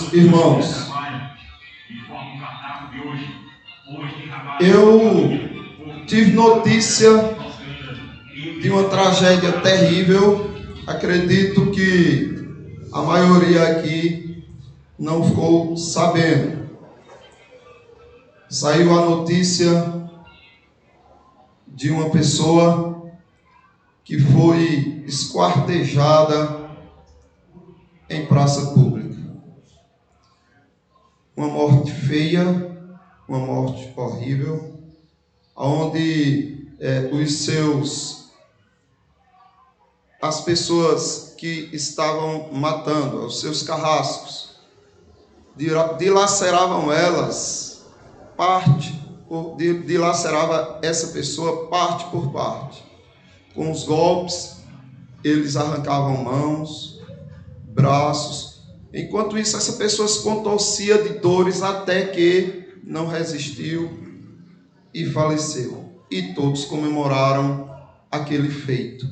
Amados irmãos, eu tive notícia de uma tragédia terrível. Acredito que a maioria aqui não ficou sabendo. Saiu a notícia de uma pessoa que foi esquartejada em praça pública. Uma morte feia, uma morte horrível, onde as pessoas que estavam matando, os seus carrascos, dilaceravam elas, dilacerava essa pessoa parte por parte. Com os golpes, eles arrancavam mãos, braços. Enquanto isso, essa pessoa se contorcia de dores até que não resistiu e faleceu. E todos comemoraram aquele feito.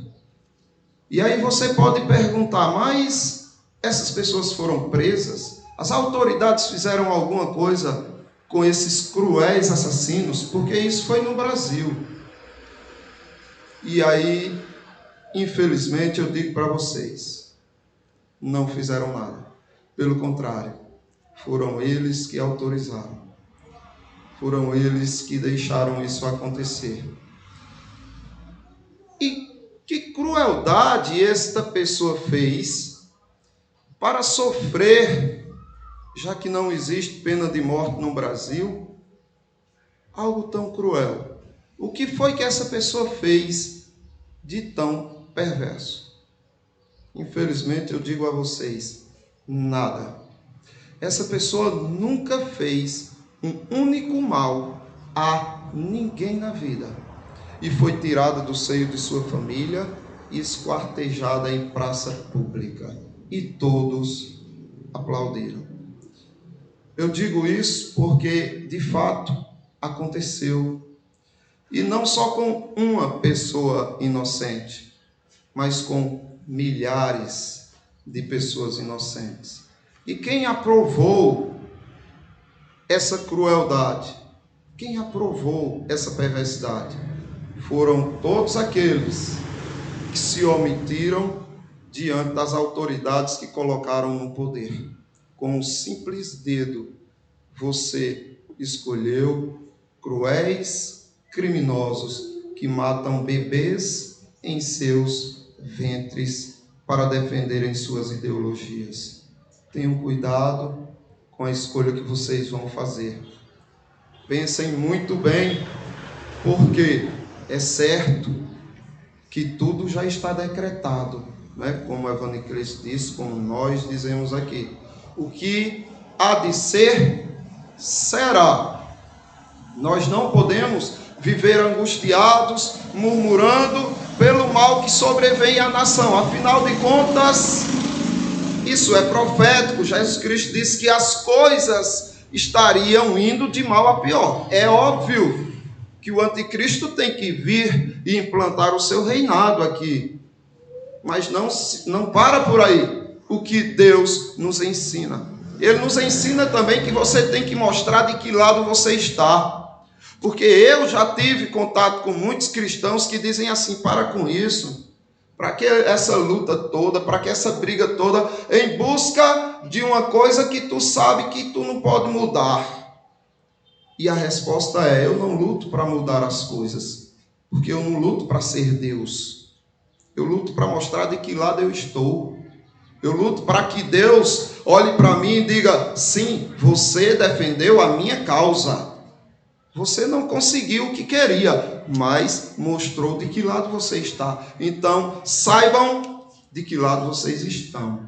E aí você pode perguntar, mas essas pessoas foram presas? As autoridades fizeram alguma coisa com esses cruéis assassinos? Porque isso foi no Brasil. E aí, infelizmente, eu digo para vocês, não fizeram nada. Pelo contrário, foram eles que autorizaram. Foram eles que deixaram isso acontecer. E que crueldade esta pessoa fez para sofrer, já que não existe pena de morte no Brasil, algo tão cruel. O que foi que essa pessoa fez de tão perverso? Infelizmente, eu digo a vocês, nada. Essa pessoa nunca fez um único mal a ninguém na vida. E foi tirada do seio de sua família e esquartejada em praça pública. E todos aplaudiram. Eu digo isso porque, de fato, aconteceu. E não só com uma pessoa inocente, mas com milhares de pessoas inocentes. E quem aprovou essa crueldade? Quem aprovou essa perversidade? Foram todos aqueles que se omitiram diante das autoridades que colocaram no poder. Com um simples dedo, você escolheu cruéis criminosos que matam bebês em seus ventres para defenderem suas ideologias. Tenham cuidado com a escolha que vocês vão fazer. Pensem muito bem, porque é certo que tudo já está decretado, né? Como o Evangelista disse, como nós dizemos aqui. O que há de ser, será. Nós não podemos viver angustiados, murmurando pelo mal que sobrevém à nação. Afinal de contas, isso é profético. Jesus Cristo disse que as coisas estariam indo de mal a pior. É óbvio que o anticristo tem que vir e implantar o seu reinado aqui. Mas não para por aí. O que Deus nos ensina. Ele nos ensina também que você tem que mostrar de que lado você está. Porque eu já tive contato com muitos cristãos que dizem assim, para com isso. Para que essa luta toda, para que essa briga toda, em busca de uma coisa que tu sabe que tu não pode mudar. E a resposta é, eu não luto para mudar as coisas, porque eu não luto para ser Deus. Eu luto para mostrar de que lado eu estou. Eu luto para que Deus olhe para mim e diga, sim, você defendeu a minha causa. Você não conseguiu o que queria, mas mostrou de que lado você está. Então, saibam de que lado vocês estão.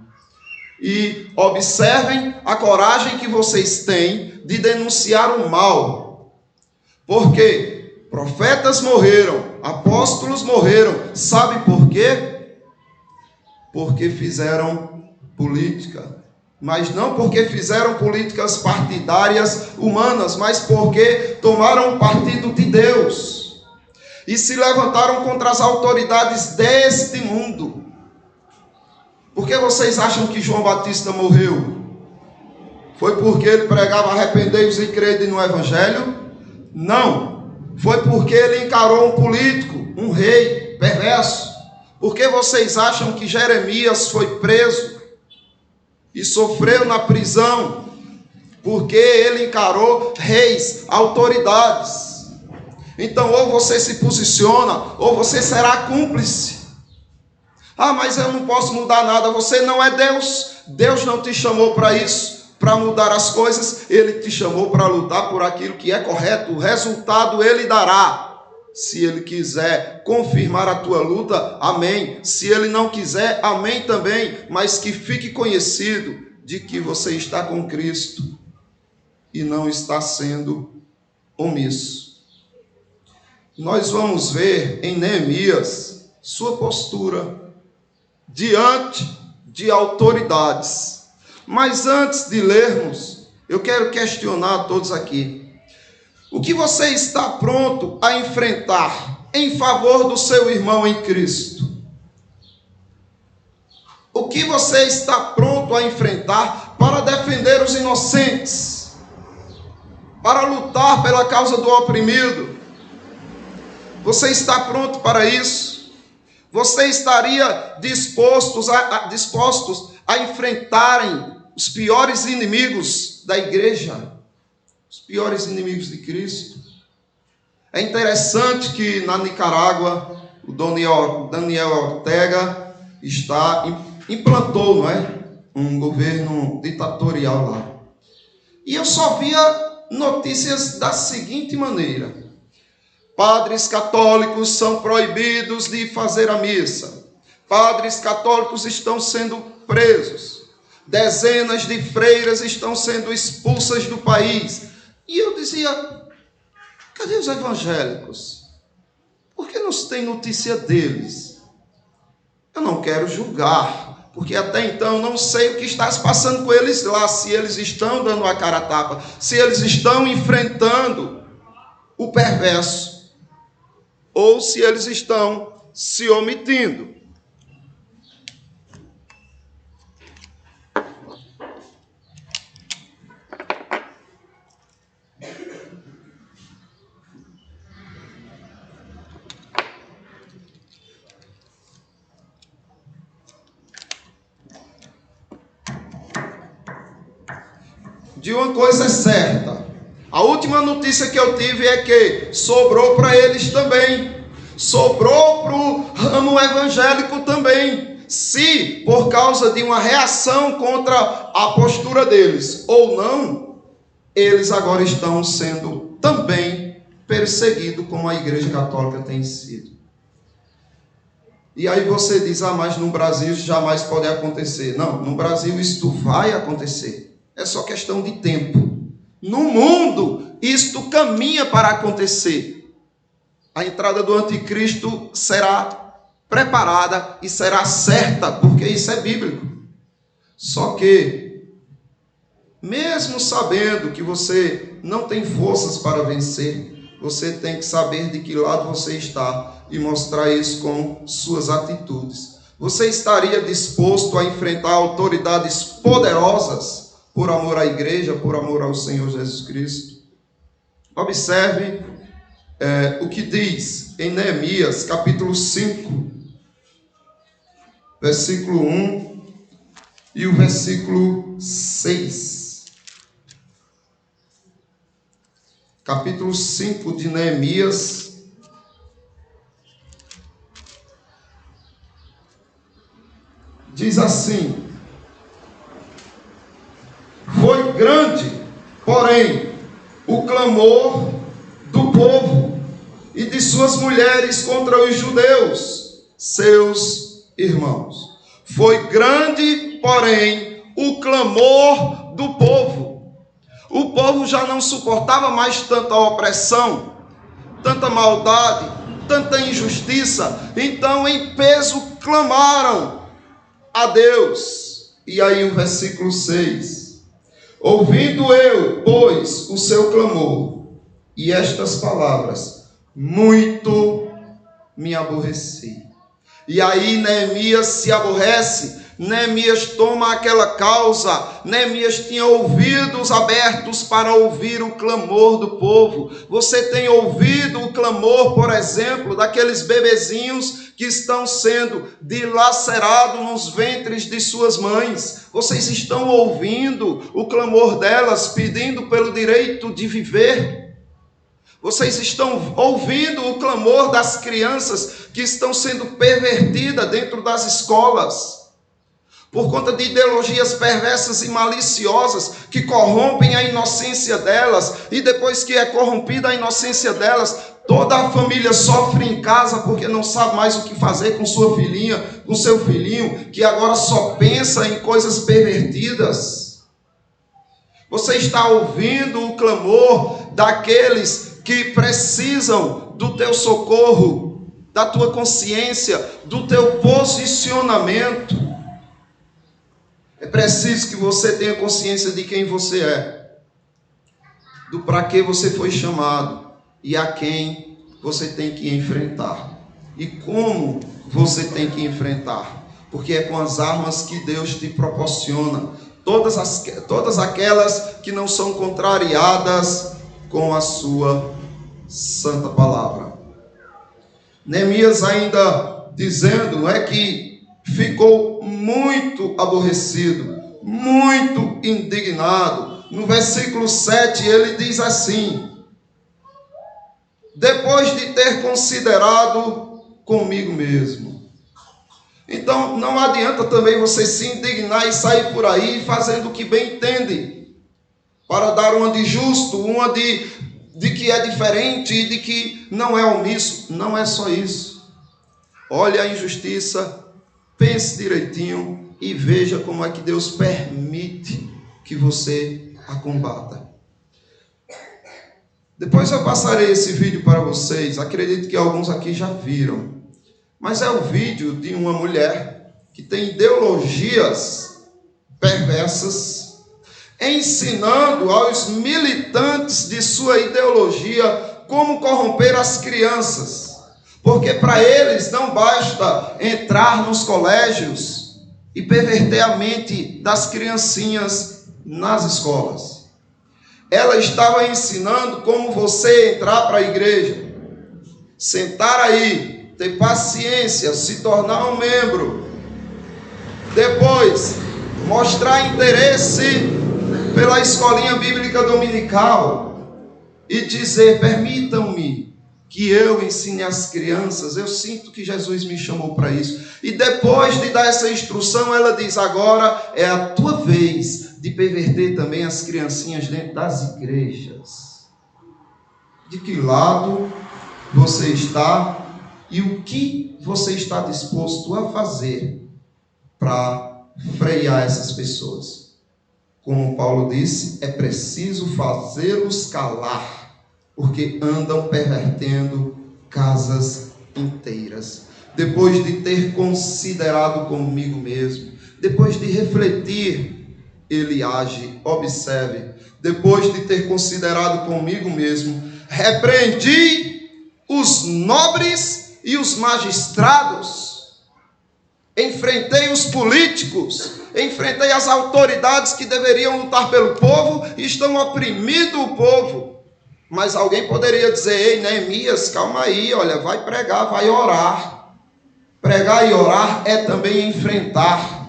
E observem a coragem que vocês têm de denunciar o mal. Porque profetas morreram, apóstolos morreram. Sabe por quê? Porque fizeram política. Mas não porque fizeram políticas partidárias humanas, mas porque tomaram partido de Deus. E se levantaram contra as autoridades deste mundo. Por que vocês acham que João Batista morreu? Foi porque ele pregava arrependei-vos e crede no Evangelho? Não. Foi porque ele encarou um político, um rei perverso. Por que vocês acham que Jeremias foi preso e sofreu na prisão? Porque ele encarou reis, autoridades. Então, ou você se posiciona, ou você será cúmplice. Ah, mas eu não posso mudar nada. Você não é Deus. Deus não te chamou para isso, para mudar as coisas. Ele te chamou para lutar por aquilo que é correto. O resultado ele dará. Se ele quiser confirmar a tua luta, amém. Se ele não quiser, amém também. Mas que fique conhecido de que você está com Cristo e não está sendo omisso. Nós vamos ver em Neemias sua postura diante de autoridades. Mas antes de lermos, eu quero questionar a todos aqui. O que você está pronto a enfrentar em favor do seu irmão em Cristo? O que você está pronto a enfrentar para defender os inocentes? Para lutar pela causa do oprimido? Você está pronto para isso? Você estaria dispostos a enfrentarem os piores inimigos da igreja? Os piores inimigos de Cristo? É interessante que na Nicarágua, o Daniel Ortega implantou, não é, um governo ditatorial lá. E eu só via notícias da seguinte maneira: padres católicos são proibidos de fazer a missa. Padres católicos estão sendo presos. Dezenas de freiras estão sendo expulsas do país. E eu dizia, cadê os evangélicos? Por que não se tem notícia deles? Eu não quero julgar, porque até então eu não sei o que está se passando com eles lá, se eles estão dando a cara a tapa, se eles estão enfrentando o perverso, ou se eles estão se omitindo. De uma coisa é certa, a última notícia que eu tive é que sobrou para eles também, sobrou para o ramo evangélico também. Se por causa de uma reação contra a postura deles ou não, eles agora estão sendo também perseguidos como a Igreja Católica tem sido. E aí você diz, mas no Brasil isso jamais pode acontecer. Não, no Brasil isto vai acontecer. É só questão de tempo. No mundo, isto caminha para acontecer. A entrada do anticristo será preparada e será certa, porque isso é bíblico. Só que, mesmo sabendo que você não tem forças para vencer, você tem que saber de que lado você está e mostrar isso com suas atitudes. Você estaria disposto a enfrentar autoridades poderosas por amor à igreja, por amor ao Senhor Jesus Cristo? Observe o que diz em Neemias, capítulo 5, versículo 1 e o versículo 6. Capítulo 5 de Neemias, diz assim: foi grande, porém, o clamor do povo e de suas mulheres contra os judeus, seus irmãos. Foi grande, porém, o clamor do povo. O povo já não suportava mais tanta opressão, tanta maldade, tanta injustiça. Então, em peso, clamaram a Deus. E aí o versículo 6. Ouvindo eu, pois, o seu clamor e estas palavras, muito me aborreci. E aí Neemias se aborrece Neemias toma aquela causa. Neemias tinha ouvidos abertos para ouvir o clamor do povo. Você tem ouvido o clamor, por exemplo, daqueles bebezinhos que estão sendo dilacerados nos ventres de suas mães? Vocês estão ouvindo o clamor delas, pedindo pelo direito de viver? Vocês estão ouvindo o clamor das crianças que estão sendo pervertidas dentro das escolas, por conta de ideologias perversas e maliciosas que corrompem a inocência delas, e depois que é corrompida a inocência delas, toda a família sofre em casa porque não sabe mais o que fazer com sua filhinha, com seu filhinho, que agora só pensa em coisas pervertidas. Você está ouvindo o clamor daqueles que precisam do teu socorro, da tua consciência, do teu posicionamento. É preciso que você tenha consciência de quem você é, do para que você foi chamado e a quem você tem que enfrentar e como você tem que enfrentar, porque é com as armas que Deus te proporciona, todas aquelas que não são contrariadas com a sua santa palavra. Neemias ainda dizendo, não é que ficou muito aborrecido, muito indignado. No versículo 7 ele diz assim: depois de ter considerado comigo mesmo. Então não adianta também você se indignar e sair por aí fazendo o que bem entende, para dar uma de justo, uma de que é diferente e de que não é omisso. Não é só isso. Olhe a injustiça, pense direitinho e veja como é que Deus permite que você a combata. Depois eu passarei esse vídeo para vocês. Acredito que alguns aqui já viram. Mas é o vídeo de uma mulher que tem ideologias perversas, ensinando aos militantes de sua ideologia como corromper as crianças. Porque para eles não basta entrar nos colégios e perverter a mente das criancinhas nas escolas. Ela estava ensinando como você entrar para a igreja, sentar aí, ter paciência, se tornar um membro, depois mostrar interesse pela escolinha bíblica dominical e dizer: permitam-me que eu ensine as crianças, eu sinto que Jesus me chamou para isso. E depois de dar essa instrução, ela diz: agora é a tua vez de perverter também as criancinhas dentro das igrejas. De que lado você está e o que você está disposto a fazer para frear essas pessoas? Como Paulo disse, é preciso fazê-los calar, porque andam pervertendo casas inteiras. Depois de ter considerado comigo mesmo, depois de refletir, ele age. Observe, depois de ter considerado comigo mesmo, repreendi os nobres e os magistrados, enfrentei os políticos, enfrentei as autoridades que deveriam lutar pelo povo e estão oprimindo o povo. Mas alguém poderia dizer: ei, Neemias, calma aí, olha, vai pregar, vai orar. Pregar e orar é também enfrentar.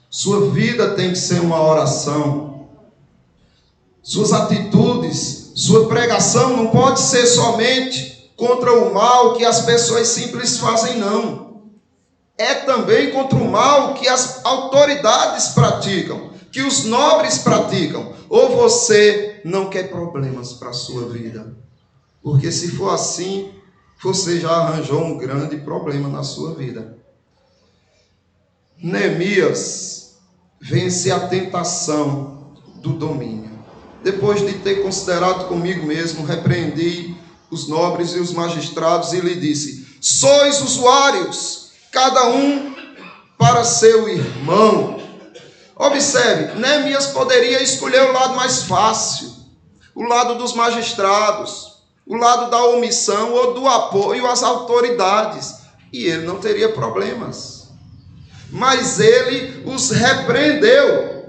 Sua vida tem que ser uma oração. Suas atitudes, sua pregação não pode ser somente contra o mal que as pessoas simples fazem, não. É também contra o mal que as autoridades praticam, que os nobres praticam. Ou você não quer problemas para a sua vida? Porque se for assim, você já arranjou um grande problema na sua vida. Neemias vence a tentação do domínio. Depois de ter considerado comigo mesmo, repreendi os nobres e os magistrados e lhe disse: sois usuários, cada um para seu irmão. Observe, Neemias poderia escolher o lado mais fácil, o lado dos magistrados, o lado da omissão ou do apoio às autoridades, e ele não teria problemas. Mas ele os repreendeu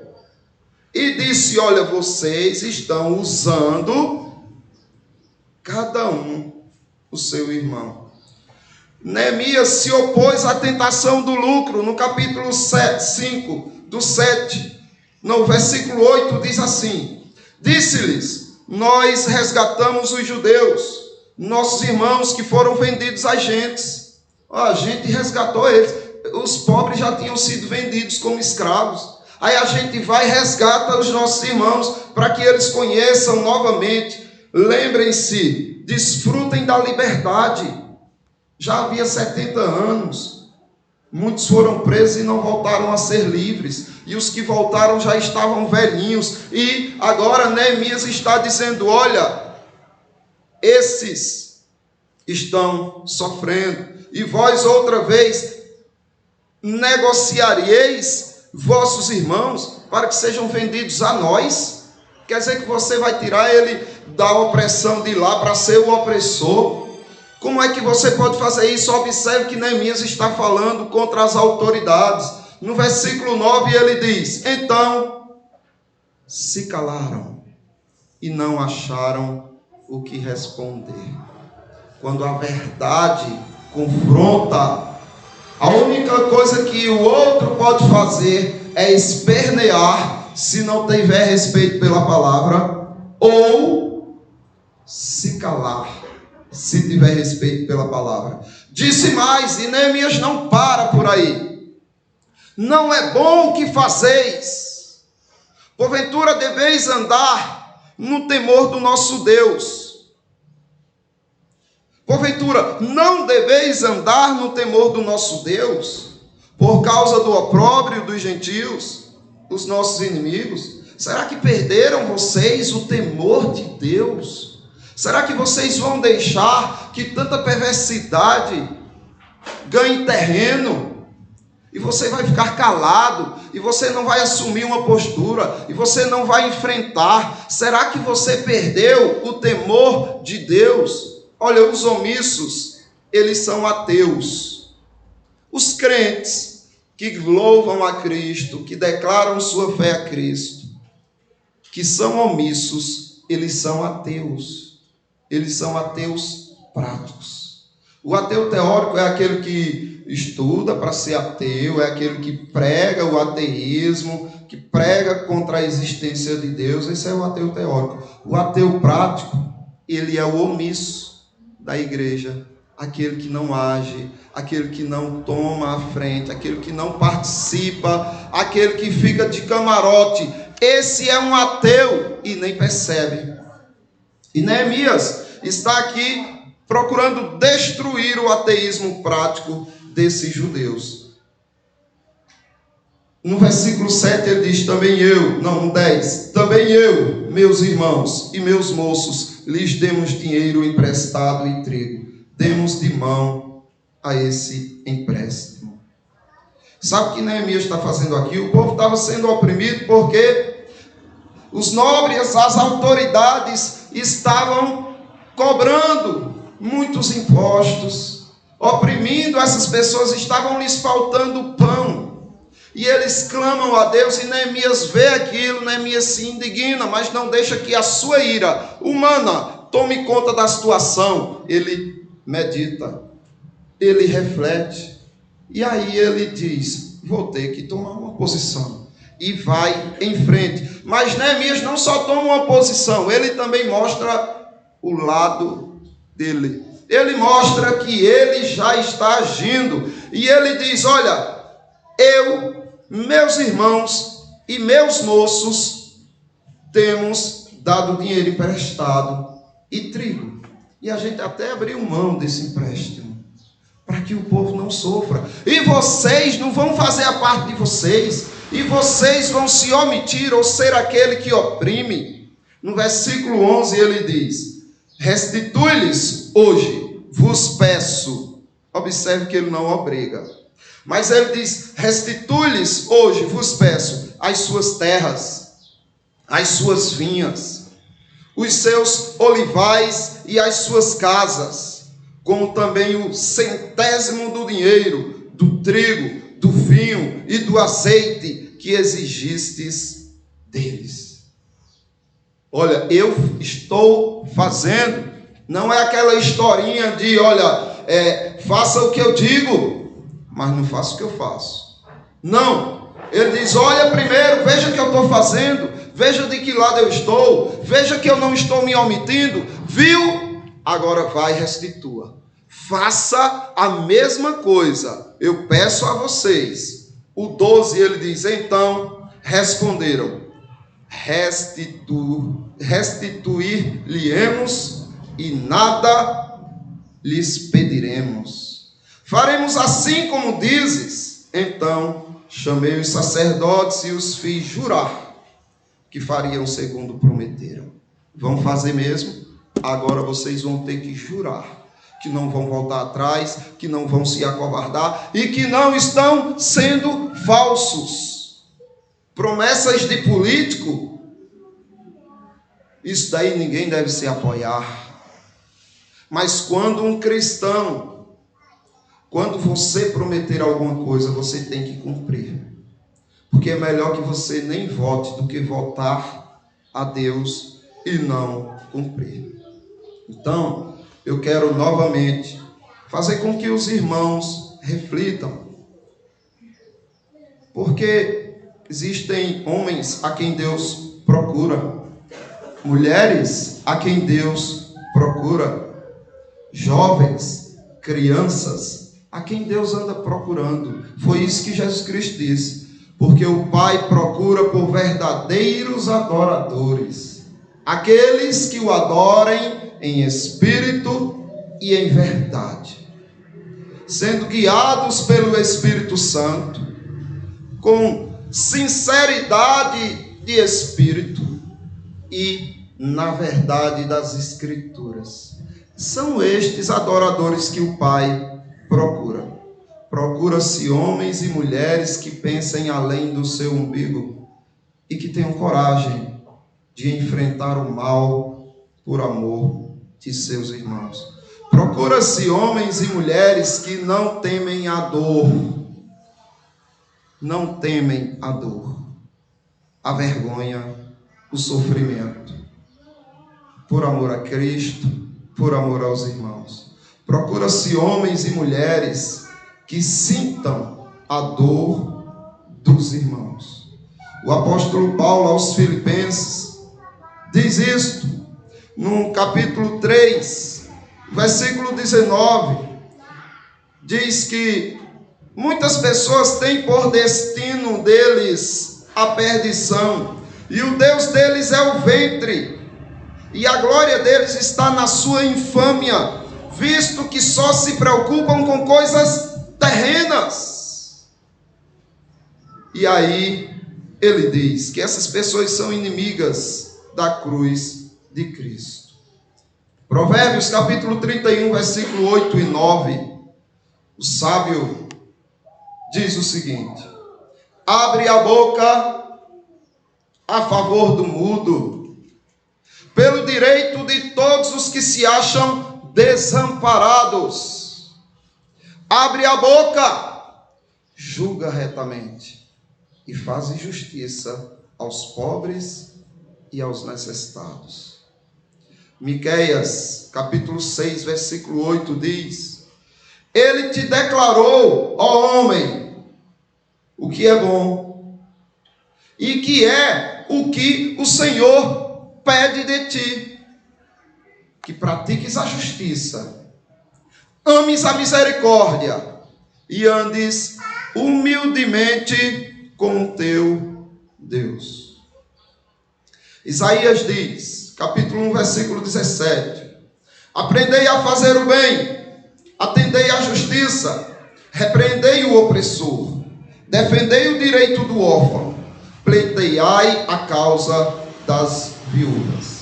e disse: olha, vocês estão usando cada um o seu irmão. Neemias se opôs à tentação do lucro. No capítulo 5, do 7, no versículo 8, diz assim: disse-lhes: nós resgatamos os judeus, nossos irmãos que foram vendidos a gentes. A gente resgatou eles. Os pobres já tinham sido vendidos como escravos. Aí a gente vai e resgata os nossos irmãos para que eles conheçam novamente. Lembrem-se, desfrutem da liberdade. Já havia 70 anos. Muitos foram presos e não voltaram a ser livres. E os que voltaram já estavam velhinhos. E agora Neemias está dizendo: olha, esses estão sofrendo. E vós outra vez negociareis vossos irmãos para que sejam vendidos a nós? Quer dizer que você vai tirar ele da opressão de lá para ser o opressor? Como é que você pode fazer isso? Observe que Neemias está falando contra as autoridades. No versículo 9 ele diz: então se calaram e não acharam o que responder. Quando a verdade confronta, a única coisa que o outro pode fazer é espernear, se não tiver respeito pela palavra, ou se calar, se tiver respeito pela palavra. Disse mais, e Neemias não para por aí: não é bom o que fazeis, porventura deveis andar no temor do nosso Deus. Porventura não deveis andar no temor do nosso Deus, por causa do opróbrio dos gentios, os nossos inimigos? Será que perderam vocês o temor de Deus? Será que vocês vão deixar que tanta perversidade ganhe terreno? E você vai ficar calado, e você não vai assumir uma postura, e você não vai enfrentar? Será que você perdeu o temor de Deus? Olha, os omissos, eles são ateus. Os crentes que louvam a Cristo, que declaram sua fé a Cristo, que são omissos, eles são ateus. Eles são ateus práticos. O ateu teórico é aquele que estuda para ser ateu, é aquele que prega o ateísmo, que prega contra a existência de Deus. Esse é o ateu teórico. O ateu prático, ele é o omisso da igreja, aquele que não age, aquele que não toma a frente, aquele que não participa, aquele que fica de camarote. Esse é um ateu e nem percebe. E Neemias está aqui procurando destruir o ateísmo prático desses judeus. No versículo 7 ele diz: no 10, também eu, meus irmãos e meus moços, lhes demos dinheiro emprestado e trigo. Demos de mão a esse empréstimo. Sabe o que Neemias está fazendo aqui? O povo estava sendo oprimido porque os nobres, as autoridades estavam cobrando muitos impostos, oprimindo essas pessoas, estavam lhes faltando pão. E eles clamam a Deus, e Neemias vê aquilo, Neemias se indigna, mas não deixa que a sua ira humana tome conta da situação. Ele medita, ele reflete, e aí ele diz: vou ter que tomar uma posição, e vai em frente. Mas Neemias não só toma uma posição, ele também mostra o lado dele. Ele mostra que ele já está agindo, e ele diz: olha, eu, meus irmãos e meus moços, temos dado dinheiro emprestado e trigo. E a gente até abriu mão desse empréstimo, para que o povo não sofra. E vocês não vão fazer a parte de vocês, e vocês vão se omitir ou ser aquele que oprime. No versículo 11 ele diz: restitui-lhes hoje, vos peço. Observe que ele não obriga. Mas ele diz: restitui-lhes hoje, vos peço, as suas terras, as suas vinhas, os seus olivais e as suas casas, como também o 100º do dinheiro, do trigo, do vinho e do azeite que exigistes deles. Olha, eu estou fazendo, não é aquela historinha de, olha, faça o que eu digo, mas não faça o que eu faço. Não, ele diz, olha primeiro, veja o que eu estou fazendo, veja de que lado eu estou, veja que eu não estou me omitindo, viu? Agora vai e restitua. Faça a mesma coisa, eu peço a vocês. O 12 ele diz, então responderam, restituir-lhe-emos e nada lhes pediremos. Faremos assim como dizes. Então chamei os sacerdotes e os fiz jurar que fariam segundo prometeram. Vão fazer mesmo? Agora vocês vão ter que jurar que não vão voltar atrás, que não vão se acovardar e que não estão sendo falsos. Promessas de político, isso daí ninguém deve se apoiar. Mas quando um cristão, quando você prometer alguma coisa, você tem que cumprir. Porque é melhor que você nem vote do que votar a Deus e não cumprir. Então, eu quero novamente fazer com que os irmãos reflitam. Porque existem homens a quem Deus procura, mulheres a quem Deus procura, jovens, crianças a quem Deus anda procurando. Foi isso que Jesus Cristo disse. Porque o Pai procura por verdadeiros adoradores, aqueles que o adorem em espírito e em verdade, sendo guiados pelo Espírito Santo, com sinceridade de espírito e na verdade das Escrituras. São estes adoradores que o Pai procura. Procura-se homens e mulheres que pensem além do seu umbigo e que tenham coragem de enfrentar o mal por amor de seus irmãos. Procura-se homens e mulheres que não temem a dor. Não temem a dor, a vergonha, o sofrimento. Por amor a Cristo, por amor aos irmãos. Procura-se homens e mulheres que sintam a dor dos irmãos. O apóstolo Paulo aos Filipenses diz isto, no capítulo 3, versículo 19, diz que muitas pessoas têm por destino deles a perdição, e o Deus deles é o ventre, e a glória deles está na sua infâmia, visto que só se preocupam com coisas terrenas. E aí ele diz que essas pessoas são inimigas da cruz de Cristo. Provérbios capítulo 31, versículo 8 e 9, o sábio diz o seguinte: abre a boca a favor do mudo, pelo direito de todos os que se acham desamparados. Abre a boca, julga retamente e faz justiça aos pobres e aos necessitados. Miqueias, capítulo 6, versículo 8 diz: ele te declarou, ó homem, o que é bom, e que é o que o Senhor pede de ti, que pratiques a justiça, ames a misericórdia e andes humildemente com o teu Deus. Isaías diz, capítulo 1, versículo 17: aprendei a fazer o bem, atendei à justiça, repreendei o opressor, defendei o direito do órfão, pleiteiai a causa das viúvas.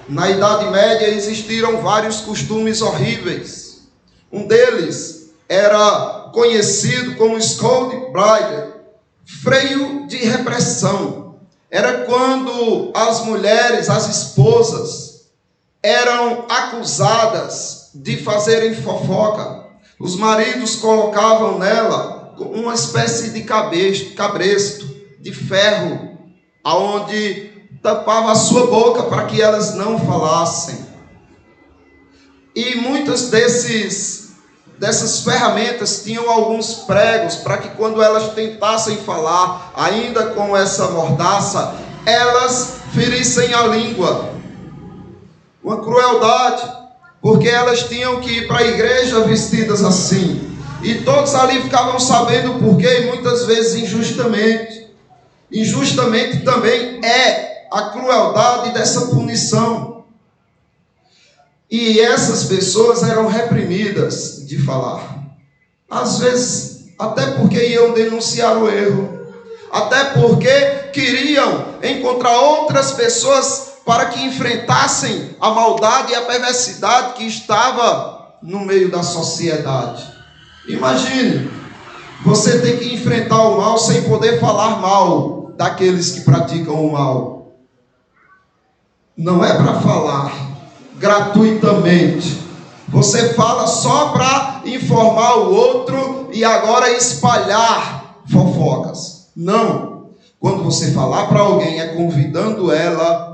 Na Idade Média existiram vários costumes horríveis. Um deles era conhecido como Scoldbride, freio de repressão. Era quando as mulheres, as esposas, eram acusadas de fazerem fofoca. Os maridos colocavam nela uma espécie de cabresto, de ferro, aonde tampava a sua boca para que elas não falassem. E muitas dessas ferramentas tinham alguns pregos para que quando elas tentassem falar, ainda com essa mordaça, elas ferissem a língua. Uma crueldade, porque elas tinham que ir para a igreja vestidas assim. E todos ali ficavam sabendo o porquê, e muitas vezes injustamente. Injustamente também é a crueldade dessa punição. E essas pessoas eram reprimidas de falar. Às vezes, até porque iam denunciar o erro. Até porque queriam encontrar outras pessoas para que enfrentassem a maldade e a perversidade que estava no meio da sociedade. Imagine, você tem que enfrentar o mal sem poder falar mal daqueles que praticam o mal. Não é para falar gratuitamente. Você fala só para informar o outro e agora espalhar fofocas. Não. Quando você falar para alguém, é convidando ela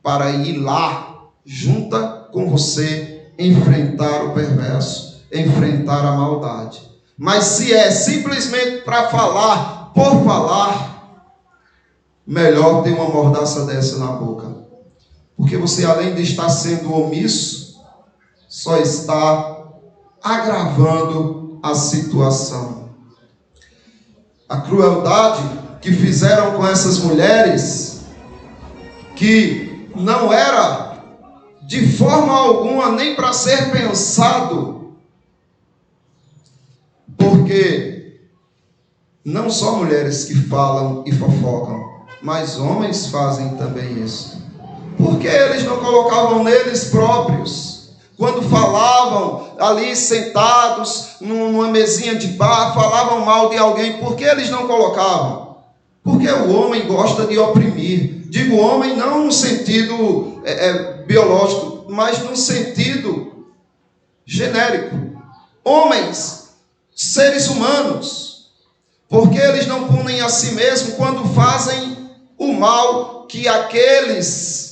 para ir lá, junta com você, enfrentar o perverso, enfrentar a maldade. Mas se é simplesmente para falar, por falar, melhor ter uma mordaça dessa na boca. Porque você, além de estar sendo omisso, só está agravando a situação. A crueldade que fizeram com essas mulheres, que não era de forma alguma nem para ser pensado, porque não só mulheres que falam e fofocam, mas homens fazem também isso. Porque eles não colocavam neles próprios, quando falavam ali sentados numa mesinha de bar, falavam mal de alguém, por que eles não colocavam? Porque o homem gosta de oprimir. Digo homem não no sentido biológico, mas no sentido genérico. Homens, seres humanos, porque eles não punem a si mesmos quando fazem o mal que aqueles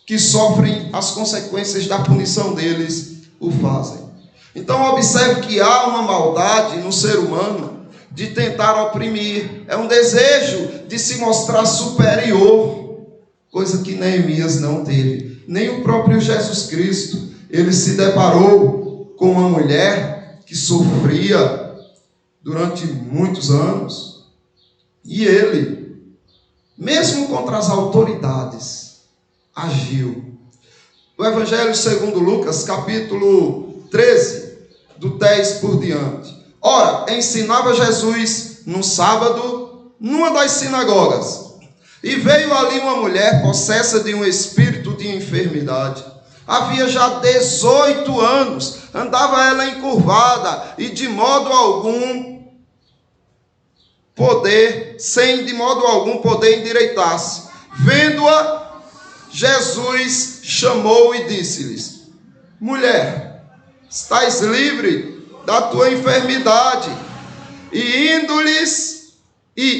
que sofrem as consequências da punição deles o fazem. Então observe que há uma maldade no ser humano de tentar oprimir, é um desejo de se mostrar superior, coisa que Neemias não teve. Nem o próprio Jesus Cristo, ele se deparou com uma mulher que sofria durante muitos anos, e ele, mesmo contra as autoridades, agiu. O Evangelho segundo Lucas, capítulo 13, do 10 por diante. Ora, ensinava Jesus no sábado, numa das sinagogas. E veio ali uma mulher possessa de um espírito de enfermidade. Havia já 18 anos, andava ela encurvada e de modo algum poder endireitar-se. Vendo-a, Jesus chamou e disse-lhes: mulher, estás livre da tua enfermidade. E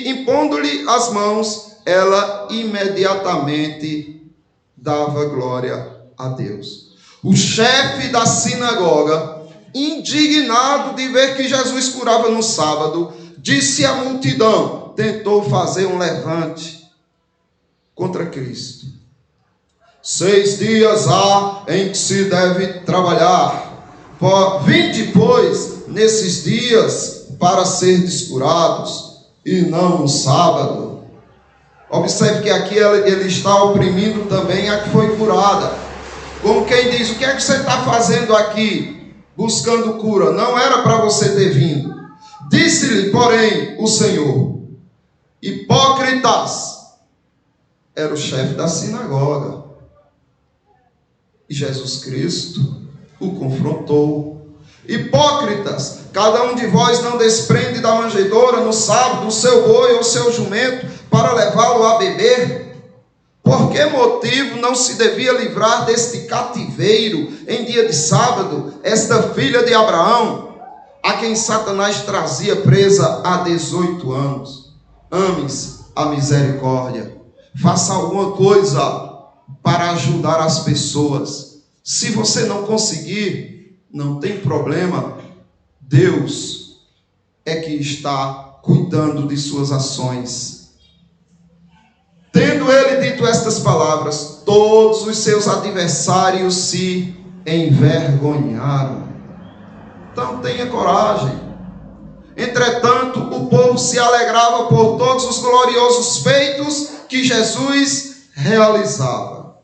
impondo-lhe as mãos, ela imediatamente dava glória a Deus. O chefe da sinagoga, indignado de ver que Jesus curava no sábado, disse à multidão, tentou fazer um levante contra Cristo. 6 dias há em que se deve trabalhar. Vinde, pois, nesses dias para serdes curados, e não no sábado. Observe que aqui ele está oprimindo também a que foi curada. Como quem diz, o que é que você está fazendo aqui, buscando cura? Não era para você ter vindo. Disse-lhe, porém, o Senhor: hipócritas. Era o chefe da sinagoga. E Jesus Cristo o confrontou. Hipócritas, cada um de vós não desprende da manjedoura no sábado o seu boi ou o seu jumento para levá-lo a beber? Por que motivo não se devia livrar deste cativeiro em dia de sábado esta filha de Abraão? a quem Satanás trazia presa há 18 anos. Ames a misericórdia. Faça alguma coisa para ajudar as pessoas. Se você não conseguir, não tem problema. Deus é que está cuidando de suas ações. Tendo ele dito estas palavras, todos os seus adversários se envergonharam. Então tenha coragem. Entretanto, o povo se alegrava por todos os gloriosos feitos que Jesus realizava.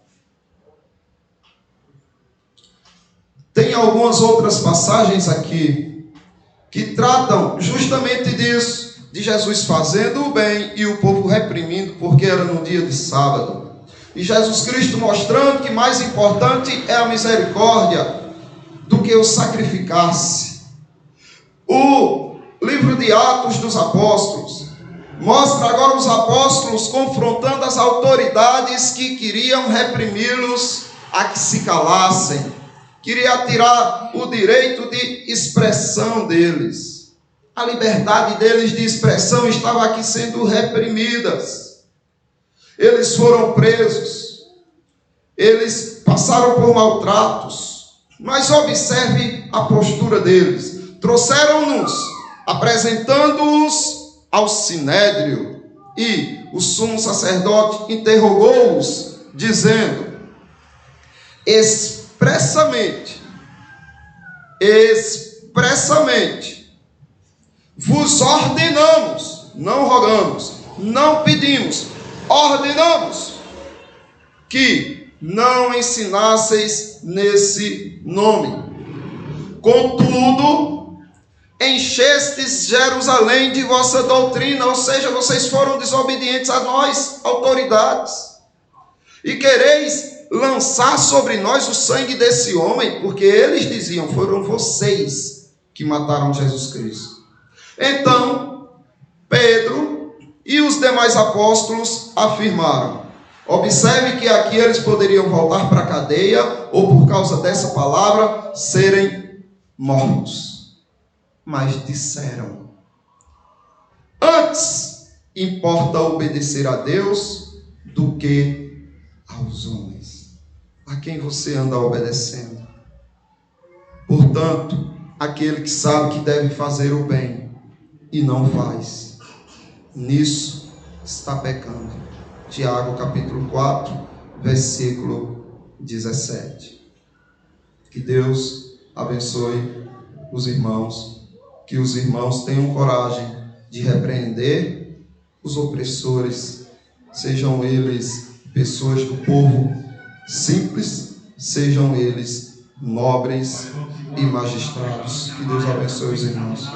Tem algumas outras passagens aqui que tratam justamente disso, de Jesus fazendo o bem e o povo reprimindo, porque era no dia de sábado. E Jesus Cristo mostrando que mais importante é a misericórdia do que o sacrificar-se. O livro de Atos dos Apóstolos mostra agora os apóstolos confrontando as autoridades que queriam reprimi-los a que se calassem, queria tirar o direito de expressão deles. A liberdade deles de expressão estava aqui sendo reprimidas. Eles foram presos, eles passaram por maltratos, mas observe a postura deles. Trouxeram-nos, apresentando-os ao sinédrio, e o sumo sacerdote interrogou-os, dizendo: expressamente, vos ordenamos, não rogamos, não pedimos, ordenamos que não ensinasseis nesse nome. Contudo, enchestes Jerusalém de vossa doutrina, ou seja, vocês foram desobedientes a nós, autoridades, e quereis lançar sobre nós o sangue desse homem, porque eles diziam, foram vocês que mataram Jesus Cristo. Então, Pedro e os demais apóstolos afirmaram. Observe que aqui eles poderiam voltar para a cadeia, ou por causa dessa palavra, serem mortos. Mas disseram: antes importa obedecer a Deus do que aos homens. A quem você anda obedecendo? Portanto, aquele que sabe que deve fazer o bem e não faz, nisso está pecando. Tiago capítulo 4, versículo 17. Que Deus abençoe os irmãos, que os irmãos tenham coragem de repreender os opressores, sejam eles pessoas do povo simples, sejam eles nobres e magistrados. Que Deus abençoe os irmãos.